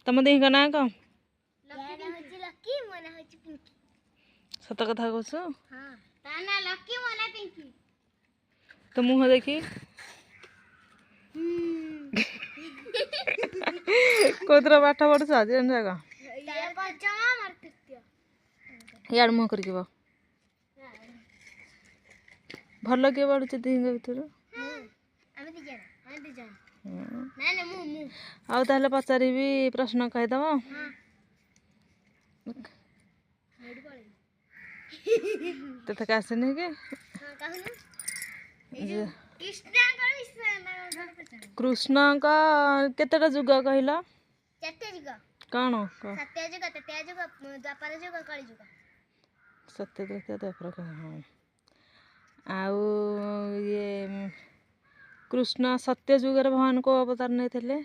तुम देही ना कौन सत कथा कह तो मुह देखी कौतर पाठ पढ़ुस आज जगह यार मुह कर भल किए पढ़ुचे दिहिंग भितर आउ ताहले पचारि प्रश्न कहीदब तोते आसनी कि कृष्ण का केतेटा जुग कहल कौन सत्य द्वितीय द्वापर हाँ आउ ये कृष्ण सत्य जुगर भगवान को अवतार नहीं थे